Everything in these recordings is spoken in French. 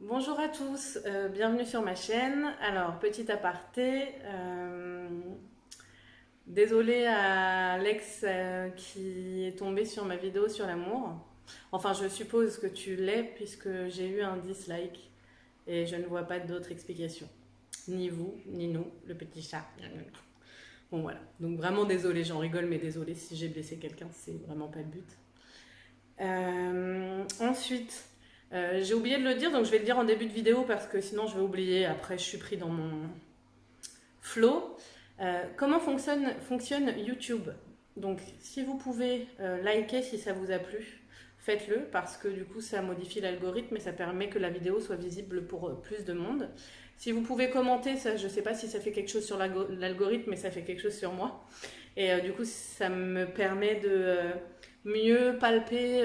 Bonjour à tous, bienvenue sur ma chaîne. Alors, petit aparté, désolée à Alex qui est tombé sur ma vidéo sur l'amour. Enfin, je suppose que tu l'es puisque j'ai eu un dislike et je ne vois pas d'autre explication. Ni vous, ni nous, le petit chat. Bon voilà, donc vraiment désolée, j'en rigole, mais désolée si j'ai blessé quelqu'un, c'est vraiment pas le but. Ensuite, j'ai oublié de le dire, donc je vais le dire en début de vidéo parce que sinon je vais oublier. Après, je suis pris dans mon flow. Comment fonctionne YouTube? Donc, si vous pouvez liker si ça vous a plu, faites-le parce que du coup, ça modifie l'algorithme et ça permet que la vidéo soit visible pour plus de monde. Si vous pouvez commenter, ça, je ne sais pas si ça fait quelque chose sur l'algorithme, mais ça fait quelque chose sur moi. Et du coup, ça me permet de mieux palper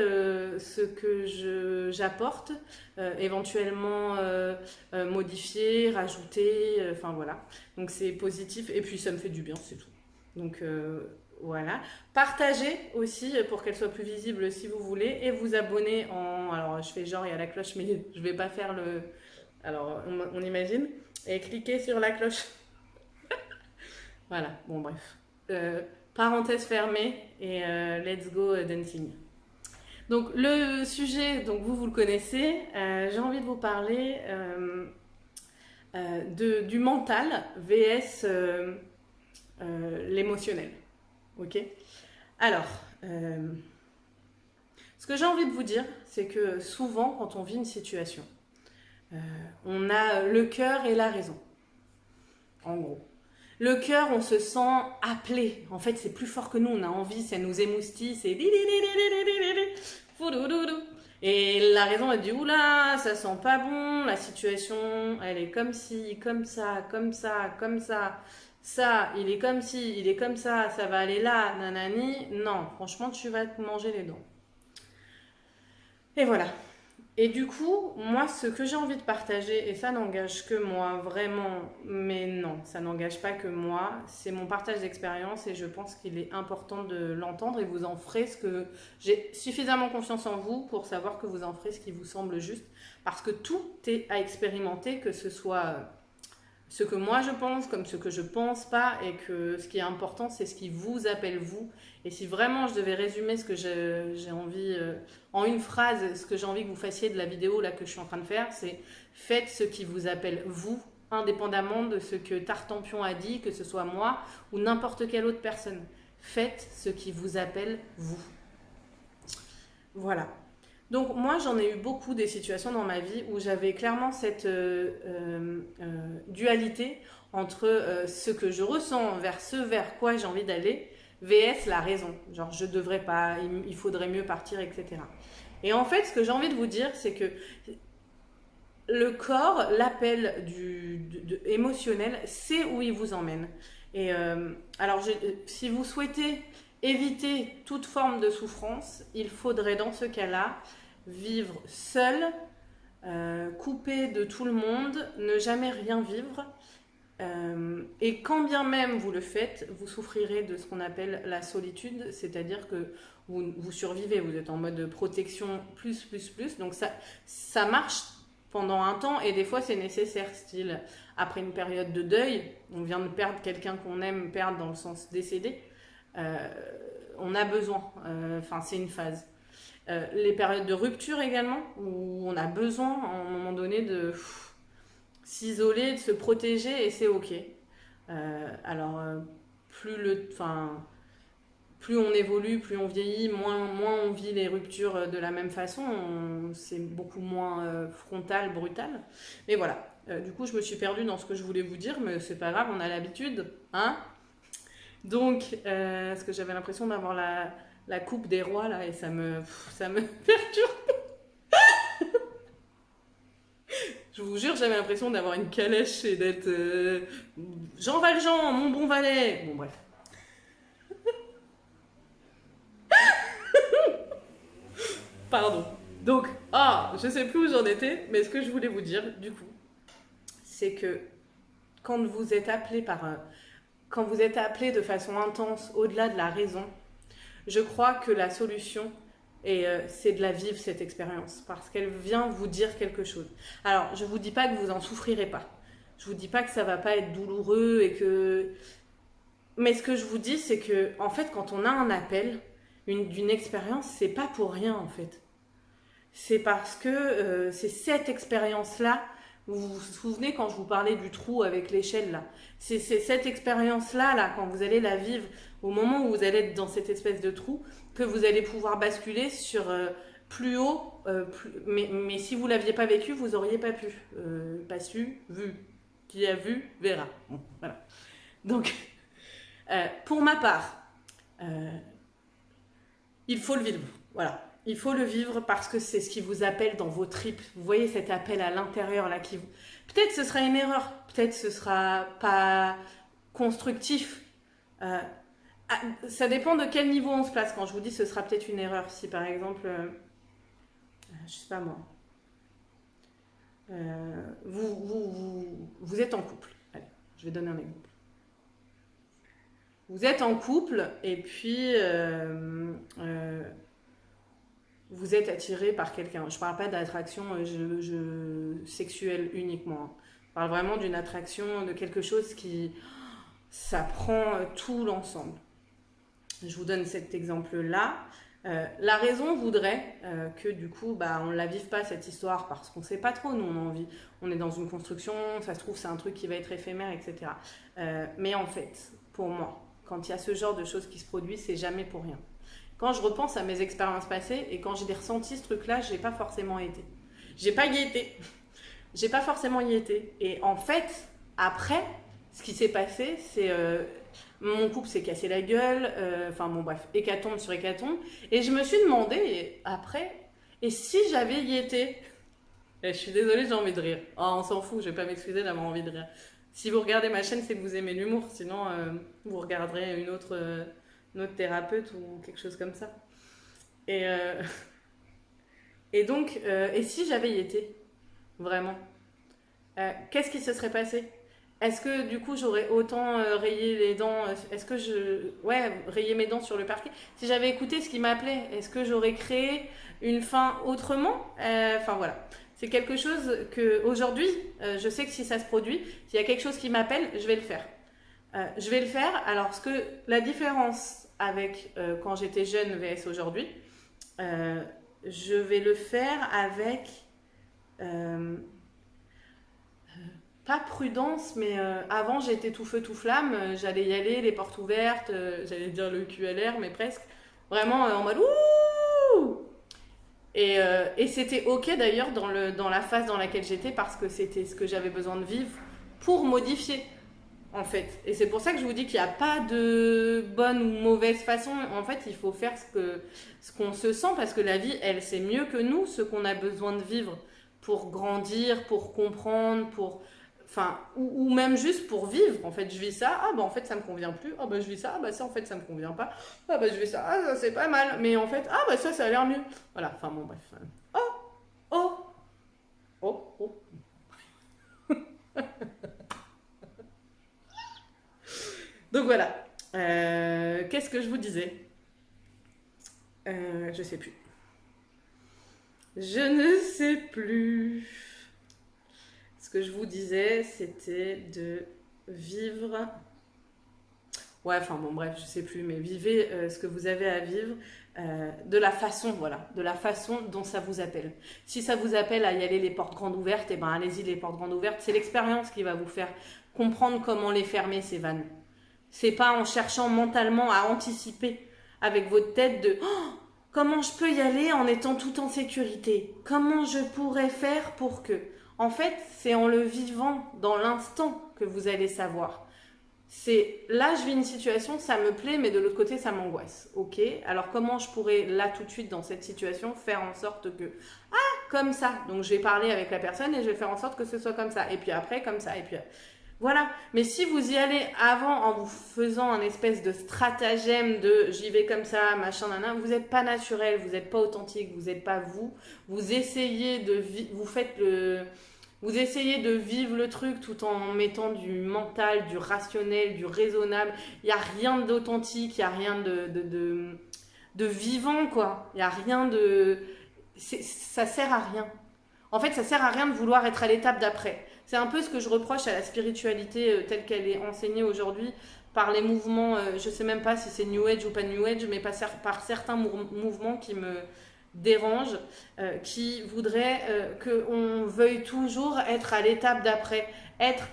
ce que j'apporte, éventuellement modifier, rajouter, enfin voilà. Donc c'est positif et puis ça me fait du bien, c'est tout. Donc voilà. Partagez aussi pour qu'elle soit plus visible si vous voulez et vous abonner en... Alors je fais genre il y a la cloche mais je vais pas faire le... Alors on imagine. Et cliquez sur la cloche. Voilà, bon bref. Euh, Parenthèse fermée et let's go dancing. Donc le sujet, donc vous le connaissez, j'ai envie de vous parler du mental vs l'émotionnel. Ok. Alors, ce que j'ai envie de vous dire, c'est que souvent, quand on vit une situation, euh, on a le cœur et la raison. En gros. Le cœur, on se sent appelé. En fait, c'est plus fort que nous. On a envie, ça nous émoustille. C'est... Et la raison, elle dit, oula, ça sent pas bon. La situation, elle est comme ci, comme ça, comme ça, comme ça. Ça, il est comme ci, il est comme ça va aller là, nanani. Non, franchement, tu vas te manger les dents. Et voilà. Et du coup, moi, ce que j'ai envie de partager, et ça n'engage que moi, vraiment, mais non, ça n'engage pas que moi, c'est mon partage d'expérience et je pense qu'il est important de l'entendre et vous en ferez ce que... J'ai suffisamment confiance en vous pour savoir que vous en ferez ce qui vous semble juste, parce que tout est à expérimenter, que ce soit ce que moi je pense comme ce que je pense pas, et que ce qui est important c'est ce qui vous appelle vous. Et si vraiment je devais résumer ce que j'ai envie en une phrase, ce que j'ai envie que vous fassiez de la vidéo là que je suis en train de faire, c'est faites ce qui vous appelle vous, indépendamment de ce que Tartampion a dit, que ce soit moi ou n'importe quelle autre personne. Faites ce qui vous appelle vous. Voilà. Donc moi j'en ai eu beaucoup des situations dans ma vie où j'avais clairement cette dualité entre ce que je ressens vers ce vers quoi j'ai envie d'aller vs la raison. Genre je devrais pas, il faudrait mieux partir, etc. Et en fait ce que j'ai envie de vous dire c'est que le corps, l'appel émotionnel, c'est où il vous emmène. Et alors si vous souhaitez éviter toute forme de souffrance, il faudrait dans ce cas-là vivre seul, coupé de tout le monde, ne jamais rien vivre. Et quand bien même vous le faites, vous souffrirez de ce qu'on appelle la solitude, c'est-à-dire que vous survivez, vous êtes en mode protection plus. Donc ça marche pendant un temps et des fois c'est nécessaire, style après une période de deuil, on vient de perdre quelqu'un qu'on aime, perdre dans le sens décédé, euh, on a besoin, enfin c'est une phase. Les périodes de rupture également, où on a besoin à un moment donné de s'isoler, de se protéger, et c'est ok. Alors, plus on évolue, plus on vieillit, moins on vit les ruptures de la même façon, c'est beaucoup moins frontal, brutal. Mais voilà, du coup je me suis perdue dans ce que je voulais vous dire, mais c'est pas grave, on a l'habitude, hein. Donc, parce que j'avais l'impression d'avoir la coupe des rois là, et ça me perturbe. Je vous jure, j'avais l'impression d'avoir une calèche et d'être Jean Valjean, mon bon valet. Bon, bref. Pardon. Donc, je sais plus où j'en étais, mais ce que je voulais vous dire, du coup, c'est que quand vous êtes appelé quand vous êtes appelé de façon intense, au-delà de la raison, je crois que la solution, Et c'est de la vivre, cette expérience, parce qu'elle vient vous dire quelque chose. Alors, je ne vous dis pas que vous en souffrirez pas. Je vous dis pas que ça va pas être douloureux et que... Mais ce que je vous dis, c'est que, en fait, quand on a un appel d'une expérience, c'est pas pour rien, en fait. C'est parce que c'est cette expérience-là. Vous vous souvenez quand je vous parlais du trou avec l'échelle là? C'est cette expérience-là, là, quand vous allez la vivre, au moment où vous allez être dans cette espèce de trou, que vous allez pouvoir basculer sur plus haut. Mais si vous ne l'aviez pas vécu, vous n'auriez pas pu. Pas su, vu. Qui a vu, verra. Bon, voilà. Donc, pour ma part, il faut le vivre. Voilà. Il faut le vivre parce que c'est ce qui vous appelle dans vos tripes. Vous voyez cet appel à l'intérieur là qui vous... Peut-être ce sera une erreur, peut-être ce sera pas constructif. Ça dépend de quel niveau on se place. Quand je vous dis ce sera peut-être une erreur, si par exemple, je sais pas moi, vous êtes en couple. Allez, je vais donner un exemple. Vous êtes en couple et puis vous êtes attiré par quelqu'un. Je ne parle pas d'attraction sexuelle uniquement. Je parle vraiment d'une attraction, de quelque chose qui... Ça prend tout l'ensemble. Je vous donne cet exemple-là. La raison voudrait que du coup, on ne la vive pas cette histoire parce qu'on ne sait pas trop, nous on a envie. On est dans une construction, ça se trouve c'est un truc qui va être éphémère, etc. Mais en fait, pour moi, quand il y a ce genre de choses qui se produisent, c'est jamais pour rien. Quand je repense à mes expériences passées et quand j'ai ressenti ce truc-là, j'ai pas forcément été. J'ai pas y été. J'ai pas forcément y été. Et en fait, après, ce qui s'est passé, c'est mon couple s'est cassé la gueule. Enfin bon bref, hécatombe sur hécatombe. Et je me suis demandé après, et si j'avais y été? Je suis désolée, j'ai envie de rire. Oh, on s'en fout, je vais pas m'excuser d'avoir envie de rire. Si vous regardez ma chaîne, c'est que vous aimez l'humour. Sinon, vous regarderez une autre thérapeute ou quelque chose comme ça. Et donc, et si j'avais y été? Vraiment. Qu'est-ce qui se serait passé? Est-ce que du coup j'aurais autant rayé les dents? Est-ce que rayer mes dents sur le parquet? Si j'avais écouté ce qui m'appelait, est-ce que j'aurais créé une fin autrement? Enfin voilà. C'est quelque chose que aujourd'hui, je sais que si ça se produit, s'il y a quelque chose qui m'appelle, je vais le faire. Je vais le faire. Alors, la différence avec quand j'étais jeune vs aujourd'hui, je vais le faire avec pas prudence, mais avant j'étais tout feu tout flamme, j'allais y aller, les portes ouvertes, j'allais dire le cul à l'air, mais presque, vraiment en mode ouh. Et c'était ok d'ailleurs dans la phase dans laquelle j'étais parce que c'était ce que j'avais besoin de vivre pour modifier en fait. Et c'est pour ça que je vous dis qu'il n'y a pas de bonne ou mauvaise façon. En fait, il faut faire ce qu'on se sent parce que la vie, elle, c'est mieux que nous, ce qu'on a besoin de vivre pour grandir, pour comprendre, enfin, ou même juste pour vivre. En fait, je vis ça, en fait, ça me convient plus. Je vis ça, ça, en fait, ça me convient pas. Je vis ça, ça, c'est pas mal. Mais en fait, ça a l'air mieux. Voilà, enfin, bon, bref. Oh. Donc voilà. Qu'est-ce que je vous disais? Je sais plus. Je ne sais plus. Ce que je vous disais, c'était de vivre... Ouais, enfin bon, bref, je sais plus, mais vivez ce que vous avez à vivre de la façon dont ça vous appelle. Si ça vous appelle à y aller les portes grandes ouvertes, allez-y les portes grandes ouvertes. C'est l'expérience qui va vous faire comprendre comment les fermer, ces vannes. C'est pas en cherchant mentalement à anticiper avec votre tête de comment je peux y aller en étant tout en sécurité? Comment je pourrais faire pour que... En fait, c'est en le vivant dans l'instant que vous allez savoir. Là, je vis une situation, ça me plaît, mais de l'autre côté, ça m'angoisse. Ok, alors comment je pourrais, là, tout de suite, dans cette situation, faire en sorte que... comme ça. Donc, je vais parler avec la personne et je vais faire en sorte que ce soit comme ça. Et puis après, comme ça. Et puis... Voilà. Mais si vous y allez avant en vous faisant un espèce de stratagème de j'y vais comme ça, machin, nana, vous n'êtes pas naturel, vous n'êtes pas authentique, vous n'êtes pas vous. Vous essayez vous essayez de vivre le truc tout en mettant du mental, du rationnel, du raisonnable. Il n'y a rien d'authentique, il n'y a rien de vivant, quoi. Il n'y a rien de... Ça sert à rien. En fait, ça sert à rien de vouloir être à l'étape d'après. C'est un peu ce que je reproche à la spiritualité telle qu'elle est enseignée aujourd'hui par les mouvements, je sais même pas si c'est New Age ou pas New Age, mais par certains mouvements qui me dérangent, qui voudraient qu'on veuille toujours être à l'étape d'après, être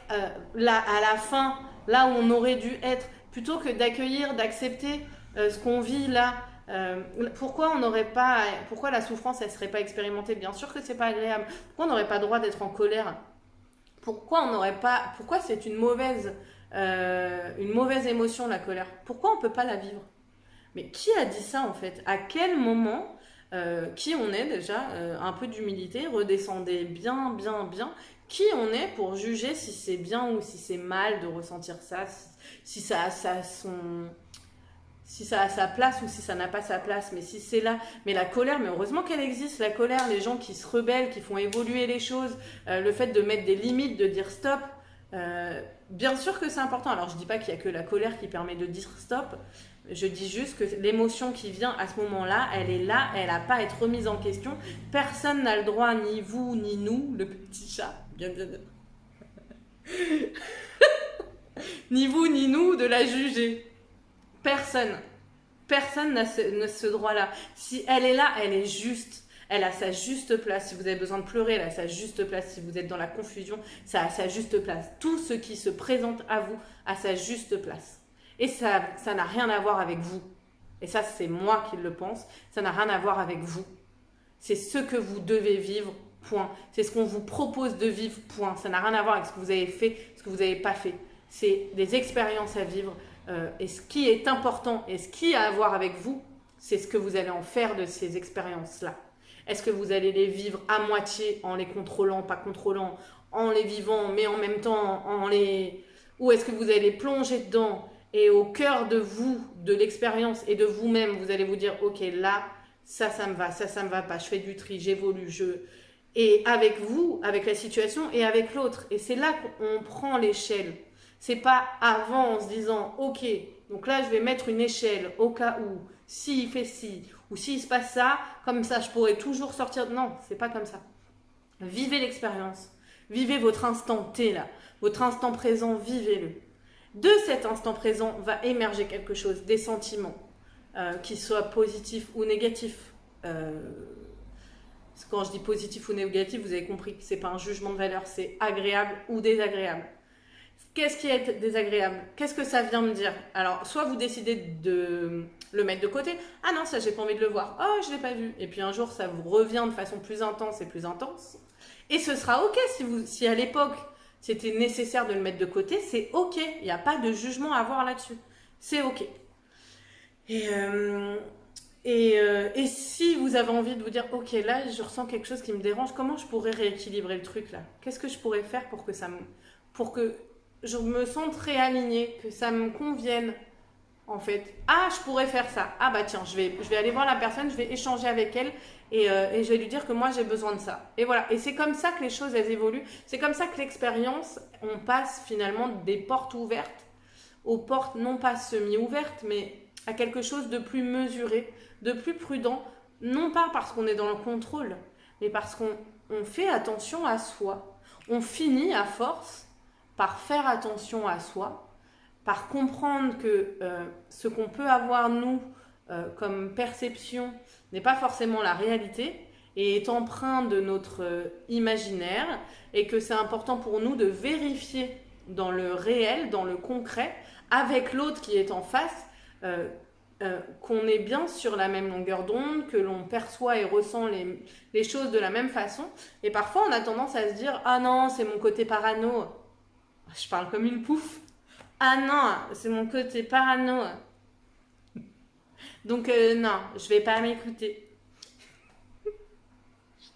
là, à la fin, là où on aurait dû être, plutôt que d'accueillir, d'accepter ce qu'on vit là. Pourquoi pourquoi la souffrance elle serait pas expérimentée? Bien sûr que c'est pas agréable. Pourquoi on n'aurait pas le droit d'être en colère? Pourquoi c'est une mauvaise émotion, la colère? Pourquoi on peut pas la vivre? Mais qui a dit ça en fait? À quel moment qui on est déjà? Un peu d'humilité, redescendez bien, bien, bien. Qui on est pour juger si c'est bien ou si c'est mal de ressentir ça, si ça a sa place ou si ça n'a pas sa place, mais si c'est là, mais la colère, mais heureusement qu'elle existe, la colère, les gens qui se rebellent, qui font évoluer les choses, le fait de mettre des limites, de dire stop, bien sûr que c'est important. Alors je dis pas qu'il y a que la colère qui permet de dire stop, je dis juste que l'émotion qui vient à ce moment-là, elle est là, elle n'a pas à être remise en question, personne n'a le droit, ni vous, ni nous, le petit chat, ni vous, ni nous, de la juger. Personne n'a ce droit-là. Si elle est là, elle est juste. Elle a sa juste place. Si vous avez besoin de pleurer, elle a sa juste place. Si vous êtes dans la confusion, ça a sa juste place. Tout ce qui se présente à vous a sa juste place. Et ça n'a rien à voir avec vous. Et ça, c'est moi qui le pense. Ça n'a rien à voir avec vous. C'est ce que vous devez vivre, point. C'est ce qu'on vous propose de vivre, point. Ça n'a rien à voir avec ce que vous avez fait, ce que vous n'avez pas fait. C'est des expériences à vivre. Et ce qui est important et ce qui a à voir avec vous, c'est ce que vous allez en faire de ces expériences-là. Est-ce que vous allez les vivre à moitié en les contrôlant, pas contrôlant, en les vivant, mais en même temps ou est-ce que vous allez les plonger dedans et au cœur de vous, de l'expérience et de vous-même, vous allez vous dire « Ok, là, ça me va, ça me va pas, je fais du tri, j'évolue, Et avec vous, avec la situation et avec l'autre. Et c'est là qu'on prend l'échelle. C'est pas avant en se disant, ok, donc là je vais mettre une échelle au cas où, s'il fait ci, ou s'il se passe ça, comme ça je pourrais toujours sortir. Non, c'est pas comme ça. Vivez l'expérience. Vivez votre instant T là. Votre instant présent, vivez-le. De cet instant présent va émerger quelque chose, des sentiments, qu'ils soient positifs ou négatifs. Quand je dis positif ou négatif, vous avez compris que c'est pas un jugement de valeur, c'est agréable ou désagréable. Qu'est-ce qui est désagréable? Qu'est-ce que ça vient me dire? Alors, soit vous décidez de le mettre de côté. Ah non, ça, j'ai pas envie de le voir. Oh, je l'ai pas vu. Et puis un jour, ça vous revient de façon plus intense et plus intense. Et ce sera ok si à l'époque, c'était nécessaire de le mettre de côté. C'est ok. Il n'y a pas de jugement à avoir là-dessus. C'est ok. Et si vous avez envie de vous dire, ok, là, je ressens quelque chose qui me dérange, comment je pourrais rééquilibrer le truc là? Qu'est-ce que je pourrais faire pour que je me sente réalignée, que ça me convienne, en fait. Ah, je pourrais faire ça. Ah bah tiens, je vais aller voir la personne, je vais échanger avec elle et je vais lui dire que moi j'ai besoin de ça. Et voilà. Et c'est comme ça que les choses elles évoluent. C'est comme ça que l'expérience, on passe finalement des portes ouvertes aux portes non pas semi-ouvertes, mais à quelque chose de plus mesuré, de plus prudent, non pas parce qu'on est dans le contrôle, mais parce qu'on fait attention à soi. On finit à force par faire attention à soi, par comprendre que ce qu'on peut avoir, nous, comme perception, n'est pas forcément la réalité et est empreint de notre imaginaire, et que c'est important pour nous de vérifier dans le réel, dans le concret, avec l'autre qui est en face, qu'on est bien sur la même longueur d'onde, que l'on perçoit et ressent les choses de la même façon. Et parfois, on a tendance à se dire « Ah non, c'est mon côté parano. » Je parle comme une pouffe. « Ah non, c'est mon côté parano. » Donc non, je vais pas m'écouter.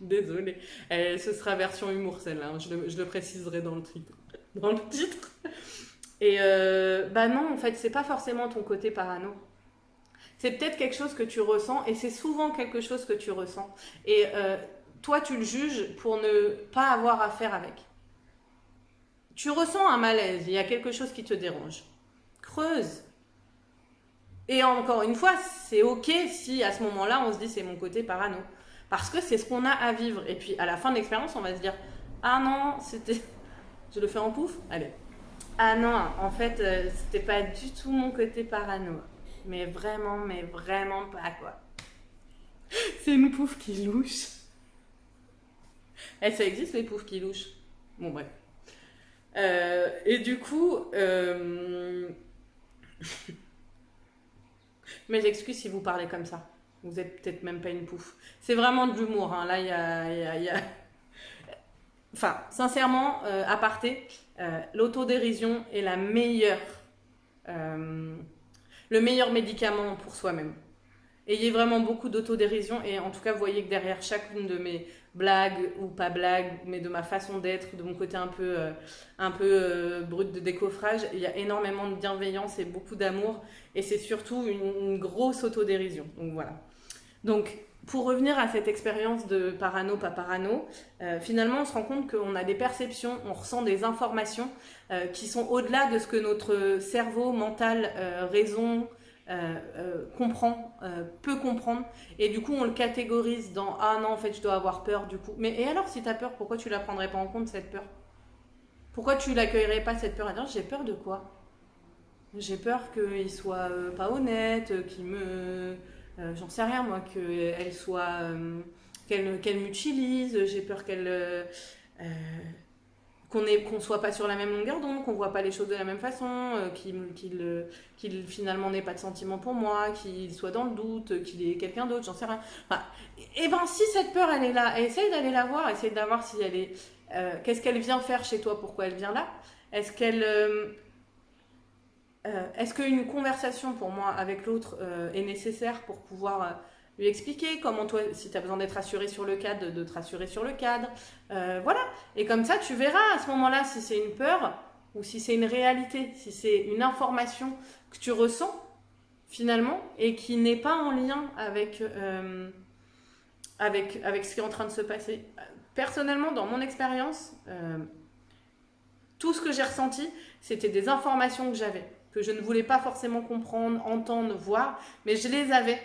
Désolée. Ce sera version humour celle-là. Hein. Je le préciserai dans le titre. Et bah non, en fait, c'est pas forcément ton côté parano. C'est peut-être quelque chose que tu ressens, et c'est souvent quelque chose que tu ressens. Et toi, tu le juges pour ne pas avoir à faire avec. Tu ressens un malaise, il y a quelque chose qui te dérange. Creuse. Et encore une fois, c'est ok si à ce moment-là, on se dit c'est mon côté parano. Parce que c'est ce qu'on a à vivre. Et puis à la fin de l'expérience, on va se dire ah non, c'était. Je le fais en pouf? Allez. Ah non, en fait, c'était pas du tout mon côté parano. Mais vraiment pas quoi. C'est une pouf qui louche. Eh, ça existe les poufs qui louchent. Bon, bref. Et du coup, mes excuses si vous parlez comme ça. Vous êtes peut-être même pas une pouf. C'est vraiment de l'humour. Hein. Là, il y a... Enfin, sincèrement, aparté, l'autodérision est la meilleure, le meilleur médicament pour soi-même. Ayez vraiment beaucoup d'autodérision et en tout cas, voyez que derrière chacune de mes blagues ou pas blagues, mais de ma façon d'être, de mon côté un peu brut de décoffrage, il y a énormément de bienveillance et beaucoup d'amour et c'est surtout une grosse autodérision. Donc voilà. Donc, pour revenir à cette expérience de parano, pas parano, finalement, on se rend compte qu'on a des perceptions, on ressent des informations qui sont au-delà de ce que notre cerveau, mental, raison comprend, peut comprendre. Et du coup, on le catégorise dans « Ah non, en fait, je dois avoir peur, du coup. » Mais et alors, si tu as peur, pourquoi tu la prendrais pas en compte, cette peur? Pourquoi tu l'accueillerais pas, cette peur? Alors, j'ai peur de quoi? J'ai peur qu'il soit pas honnête, qu'il me... j'en sais rien moi, qu'elle soit... qu'elle m'utilise, j'ai peur qu'on soit pas sur la même longueur d'onde, qu'on voit pas les choses de la même façon, qu'il finalement n'ait pas de sentiment pour moi, qu'il soit dans le doute, qu'il est quelqu'un d'autre, j'en sais rien. Enfin, et ben si cette peur elle est là, essaye d'aller la voir, essaye de voir si elle est... qu'est-ce qu'elle vient faire chez toi, pourquoi elle vient là? Est-ce qu'une conversation pour moi avec l'autre est nécessaire pour pouvoir lui expliquer comment toi, si tu as besoin d'être rassuré sur le cadre, de te rassurer sur le cadre. Voilà. Et comme ça, tu verras à ce moment-là si c'est une peur ou si c'est une réalité, si c'est une information que tu ressens finalement et qui n'est pas en lien avec ce qui est en train de se passer. Personnellement, dans mon expérience, tout ce que j'ai ressenti, c'était des informations que j'avais, que je ne voulais pas forcément comprendre, entendre, voir, mais je les avais.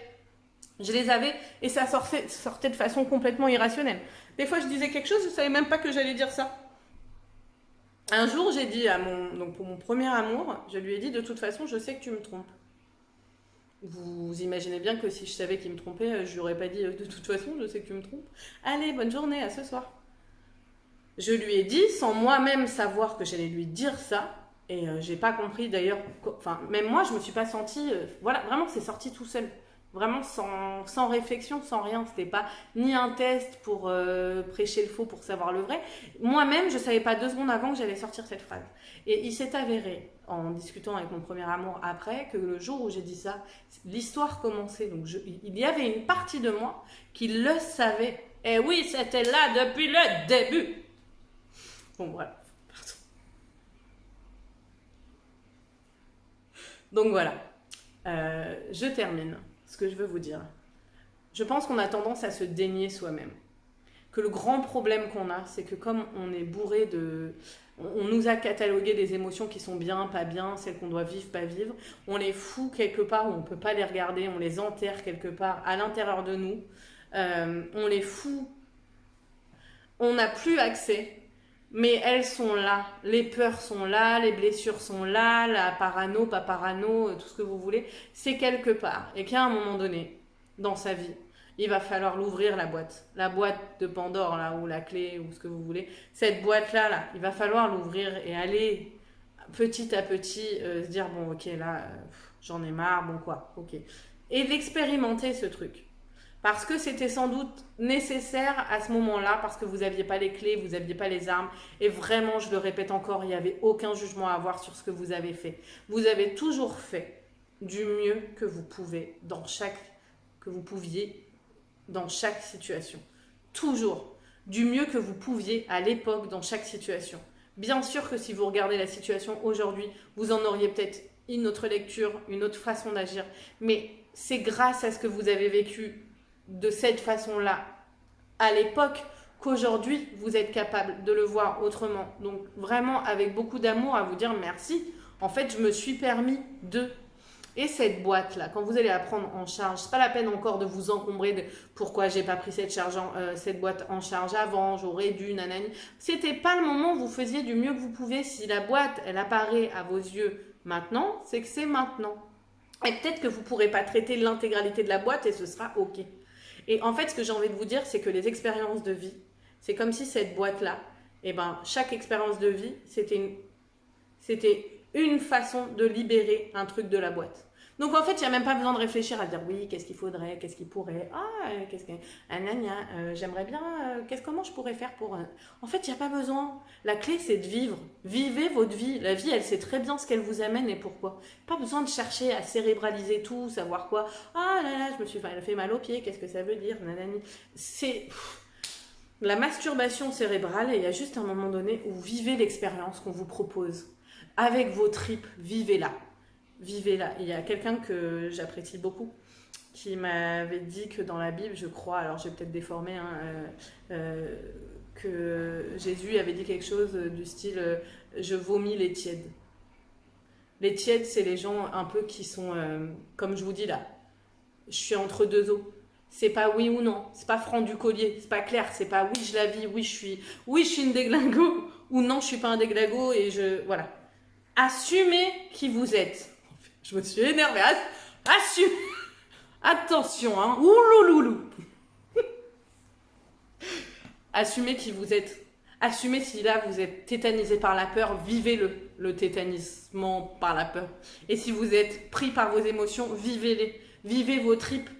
Je les avais et ça sortait de façon complètement irrationnelle. Des fois, je disais quelque chose, je ne savais même pas que j'allais dire ça. Un jour, j'ai dit donc pour mon premier amour, je lui ai dit de toute façon, je sais que tu me trompes. Vous imaginez bien que si je savais qu'il me trompait, je lui aurais pas dit de toute façon, je sais que tu me trompes. Allez, bonne journée, à ce soir. Je lui ai dit sans moi-même savoir que j'allais lui dire ça. Et j'ai pas compris d'ailleurs, enfin même moi je me suis pas sentie, voilà, vraiment c'est sorti tout seul. Vraiment sans réflexion, sans rien. C'était pas ni un test pour prêcher le faux pour savoir le vrai. Moi-même, je savais pas 2 secondes avant que j'allais sortir cette phrase. Et il s'est avéré, en discutant avec mon premier amour après, que le jour où j'ai dit ça, l'histoire commençait. Donc il y avait une partie de moi qui le savait. Et oui, c'était là depuis le début. Bon, voilà. Pardon. Donc voilà. Je termine. Ce que je veux vous dire. Je pense qu'on a tendance à se dénier soi-même. Que le grand problème qu'on a, c'est que comme on est bourré de... On nous a catalogué des émotions qui sont bien, pas bien, celles qu'on doit vivre, pas vivre. On les fout quelque part où on ne peut pas les regarder, on les enterre quelque part à l'intérieur de nous. On les fout. On n'a plus accès. Mais elles sont là, les peurs sont là, les blessures sont là, la parano, pas parano, tout ce que vous voulez, c'est quelque part. Et qu'à un moment donné, dans sa vie, il va falloir l'ouvrir la boîte de Pandore, là, ou la clé, ou ce que vous voulez. Cette boîte-là, là, il va falloir l'ouvrir et aller petit à petit se dire, bon, ok, là, j'en ai marre, bon quoi, ok. Et l'expérimenter, ce truc. Parce que c'était sans doute nécessaire à ce moment-là, parce que vous n'aviez pas les clés, vous n'aviez pas les armes. Et vraiment, je le répète encore, il n'y avait aucun jugement à avoir sur ce que vous avez fait. Vous avez toujours fait du mieux que vous pouviez dans chaque situation. Toujours. Du mieux que vous pouviez à l'époque dans chaque situation. Bien sûr que si vous regardez la situation aujourd'hui, vous en auriez peut-être une autre lecture, une autre façon d'agir. Mais c'est grâce à ce que vous avez vécu de cette façon-là à l'époque qu'aujourd'hui vous êtes capable de le voir autrement. Donc vraiment avec beaucoup d'amour à vous dire merci. En fait, je me suis permis de... Et cette boîte-là, quand vous allez la prendre en charge, c'est pas la peine encore de vous encombrer de pourquoi j'ai pas pris cette boîte en charge avant, j'aurais dû, nanani. C'était pas le moment où vous faisiez du mieux que vous pouvez. Si la boîte, elle apparaît à vos yeux maintenant, c'est que c'est maintenant. Et peut-être que vous pourrez pas traiter l'intégralité de la boîte et ce sera ok. Et en fait, ce que j'ai envie de vous dire, c'est que les expériences de vie, c'est comme si cette boîte-là, chaque expérience de vie, c'était une façon de libérer un truc de la boîte. Donc en fait, il n'y a même pas besoin de réfléchir à dire oui, qu'est-ce qu'il faudrait, qu'est-ce qu'il pourrait, j'aimerais bien, comment je pourrais faire pour... En fait, il n'y a pas besoin. La clé, c'est de vivre. Vivez votre vie. La vie, elle sait très bien ce qu'elle vous amène et pourquoi. Pas besoin de chercher à cérébraliser tout, savoir quoi. Ah là là, je me suis fait mal aux pieds, qu'est-ce que ça veut dire, nanani. C'est... La masturbation cérébrale, et il y a juste un moment donné où vivez l'expérience qu'on vous propose. Avec vos tripes, vivez-la. Vivez-la. Il y a quelqu'un que j'apprécie beaucoup qui m'avait dit que dans la Bible, je crois, alors j'ai peut-être déformé, que Jésus avait dit quelque chose du style je vomis les tièdes. Les tièdes, c'est les gens un peu qui sont, comme je vous dis là, je suis entre deux eaux. C'est pas oui ou non, c'est pas franc du collier, c'est pas clair, c'est pas oui je la vis, oui je suis une déglingo, ou non je suis pas un déglingo et voilà. Assumez qui vous êtes. Je me suis énervée. Assumez. Attention, hein. Oulouloulou. Assumez qui vous êtes. Assumez si là vous êtes tétanisé par la peur, vivez le tétanisement par la peur. Et si vous êtes pris par vos émotions, vivez-les. Vivez vos tripes.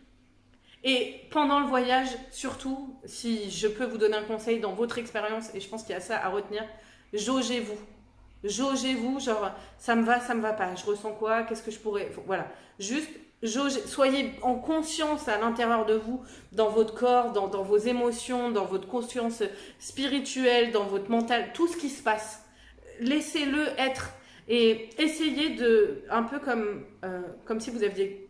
Et pendant le voyage, surtout, si je peux vous donner un conseil dans votre expérience, et je pense qu'il y a ça à retenir, jaugez-vous. Jaugez-vous, genre, ça me va pas, je ressens quoi, qu'est-ce que je pourrais... Voilà, juste, soyez en conscience à l'intérieur de vous, dans votre corps, dans vos émotions, dans votre conscience spirituelle, dans votre mental, tout ce qui se passe. Laissez-le être et essayez de, un peu comme si vous aviez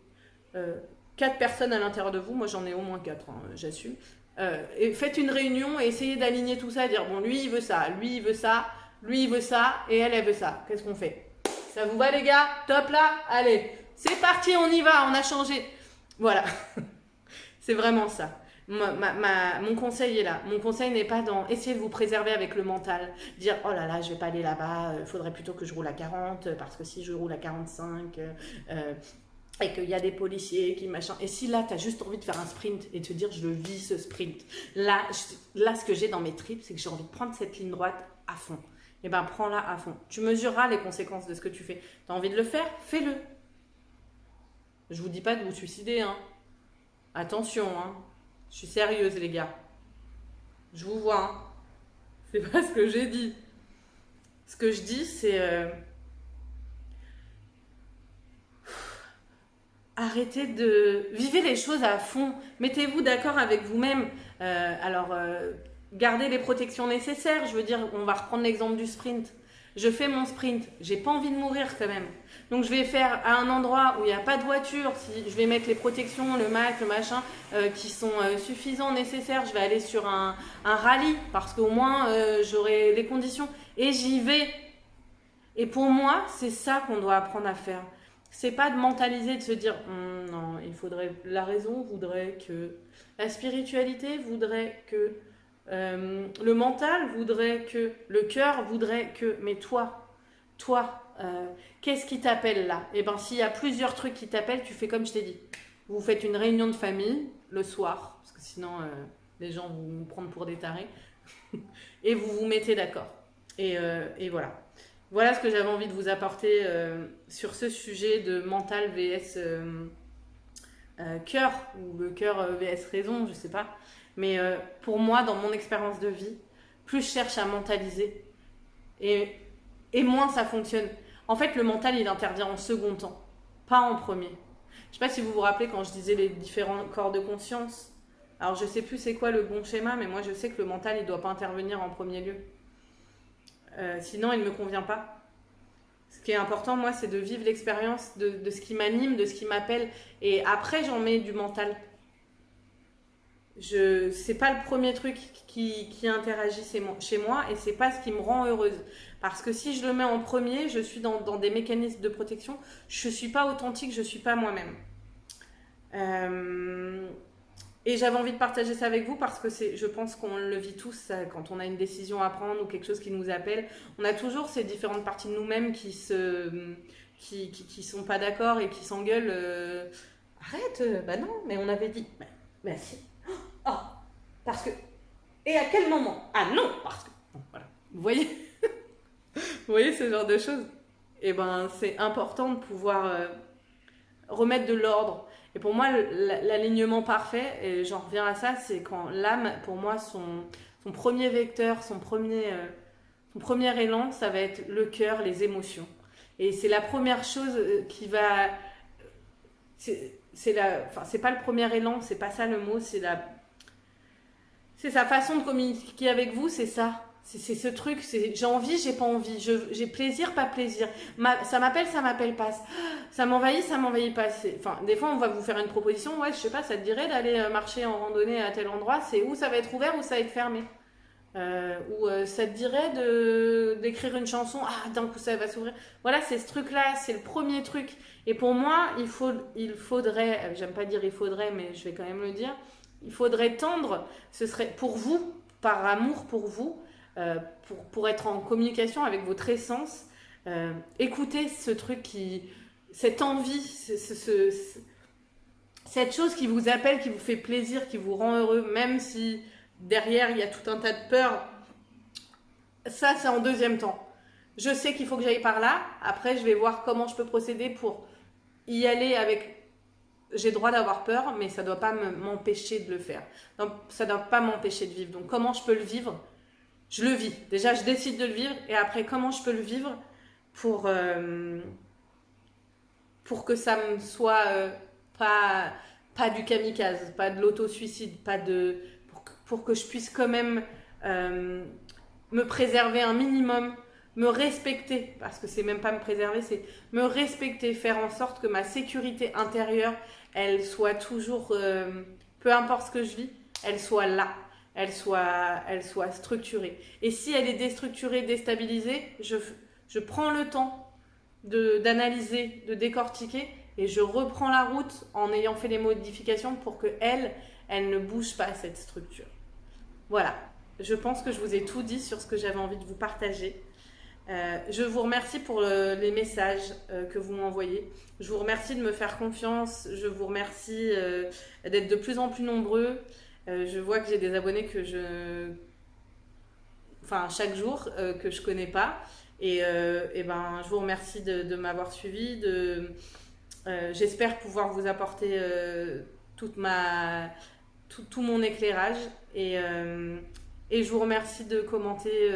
4 personnes à l'intérieur de vous, moi j'en ai au moins 4, hein, j'assume, et faites une réunion et essayez d'aligner tout ça, dire bon, lui il veut ça, lui il veut ça, lui il veut ça et elle veut ça. Qu'est-ce qu'on fait? Ça vous va les gars? Top là? Allez, c'est parti, on y va, on a changé. Voilà, c'est vraiment ça. Mon conseil est là. Mon conseil n'est pas dans essayer de vous préserver avec le mental. Dire oh là là, je vais pas aller là-bas, il faudrait plutôt que je roule à 40 parce que si je roule à 45... et qu'il y a des policiers qui machin. Et si là, tu as juste envie de faire un sprint et de te dire je le vis ce sprint. Là ce que j'ai dans mes tripes, c'est que j'ai envie de prendre cette ligne droite à fond. Et ben prends-la à fond. Tu mesureras les conséquences de ce que tu fais. Tu as envie de le faire? Fais-le. Je vous dis pas de vous suicider, hein. Attention, hein. Je suis sérieuse, les gars. Je vous vois, hein. C'est pas ce que j'ai dit. Ce que je dis, c'est... arrêtez de... Vivez les choses à fond. Mettez-vous d'accord avec vous-même. Gardez les protections nécessaires. Je veux dire, on va reprendre l'exemple du sprint. Je fais mon sprint. J'ai pas envie de mourir quand même. Donc je vais faire à un endroit où il n'y a pas de voiture. Si je vais mettre les protections, le masque, le machin, qui sont suffisants, nécessaires. Je vais aller sur un rallye parce qu'au moins j'aurai les conditions. Et j'y vais. Et pour moi, c'est ça qu'on doit apprendre à faire. C'est pas de mentaliser, de se dire non, il faudrait. La raison voudrait que. La spiritualité voudrait que. Le mental voudrait que. Le cœur voudrait que. Mais toi, qu'est-ce qui t'appelle là? Et ben, s'il y a plusieurs trucs qui t'appellent, tu fais comme je t'ai dit. Vous faites une réunion de famille le soir, parce que sinon les gens vont vous prendre pour des tarés, et vous vous mettez d'accord. Et voilà. Voilà ce que j'avais envie de vous apporter sur ce sujet de mental vs cœur, ou le cœur vs raison, je sais pas. Mais pour moi, dans mon expérience de vie, plus je cherche à mentaliser, et moins ça fonctionne. En fait, le mental, il intervient en second temps, pas en premier. Je sais pas si vous vous rappelez quand je disais les différents corps de conscience. Alors, je sais plus c'est quoi le bon schéma, mais moi, je sais que le mental, il doit pas intervenir en premier lieu. Sinon, il ne me convient pas. Ce qui est important, moi, c'est de vivre l'expérience de ce qui m'anime, de ce qui m'appelle. Et après, j'en mets du mental. c'est pas le premier truc qui interagit chez moi et c'est pas ce qui me rend heureuse. Parce que si je le mets en premier, je suis dans des mécanismes de protection, je suis pas authentique, je suis pas moi-même. Et j'avais envie de partager ça avec vous parce que je pense qu'on le vit tous ça, quand on a une décision à prendre ou quelque chose qui nous appelle. On a toujours ces différentes parties de nous-mêmes qui sont pas d'accord et qui s'engueulent. Arrête, bah non, mais on avait dit. Bah si. Oh, parce que. Et à quel moment? Ah non, parce que. Bon, voilà. Vous voyez? Vous voyez ce genre de choses? Et ben, c'est important de pouvoir remettre de l'ordre. Et pour moi, l'alignement parfait, et j'en reviens à ça, c'est quand l'âme, pour moi, son premier vecteur, son premier élan, ça va être le cœur, les émotions. Et c'est la première chose qui va... c'est pas le premier élan, c'est pas ça le mot, c'est sa façon de communiquer avec vous, c'est ça. C'est ce truc, j'ai envie, j'ai pas envie, j'ai plaisir, pas plaisir. Ça m'appelle pas. Ça m'envahit pas. Enfin, des fois, on va vous faire une proposition, ouais, je sais pas, ça te dirait d'aller marcher en randonnée à tel endroit, c'est où ça va être ouvert ou ça va être fermé. Ou ça te dirait d'écrire une chanson, ah, d'un coup ça va s'ouvrir. Voilà, c'est ce truc-là, c'est le premier truc. Et pour moi, il faudrait, j'aime pas dire il faudrait, mais je vais quand même le dire, il faudrait tendre, ce serait pour vous, par amour pour vous, pour être en communication avec votre essence, écoutez ce truc cette envie, cette chose qui vous appelle, qui vous fait plaisir, qui vous rend heureux, même si derrière il y a tout un tas de peurs. Ça, c'est en deuxième temps. Je sais qu'il faut que j'aille par là. Après, je vais voir comment je peux procéder pour y aller avec... J'ai le droit d'avoir peur, mais ça ne doit pas m'empêcher de le faire. Donc, ça ne doit pas m'empêcher de vivre. Donc, comment je peux le vivre? Je le vis. Déjà, je décide de le vivre. Et après, comment je peux le vivre pour que ça me soit pas du kamikaze, pas de l'auto-suicide, pour que je puisse quand même me préserver un minimum, me respecter, parce que c'est même pas me préserver, c'est me respecter, faire en sorte que ma sécurité intérieure, elle soit toujours, peu importe ce que je vis, elle soit là, elle soit structurée. Et si elle est déstructurée, déstabilisée, je prends le temps d'analyser, de décortiquer, et je reprends la route en ayant fait les modifications pour que elle ne bouge pas, cette structure. Voilà, je pense que je vous ai tout dit sur ce que j'avais envie de vous partager. Je vous remercie pour les messages que vous m'envoyez. Je vous remercie de me faire confiance. Je vous remercie d'être de plus en plus nombreux. Je vois que j'ai des abonnés chaque jour que je connais pas. Et je vous remercie de m'avoir suivi. J'espère pouvoir vous apporter tout mon éclairage. Et je vous remercie de commenter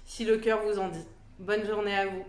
si le cœur vous en dit. Bonne journée à vous.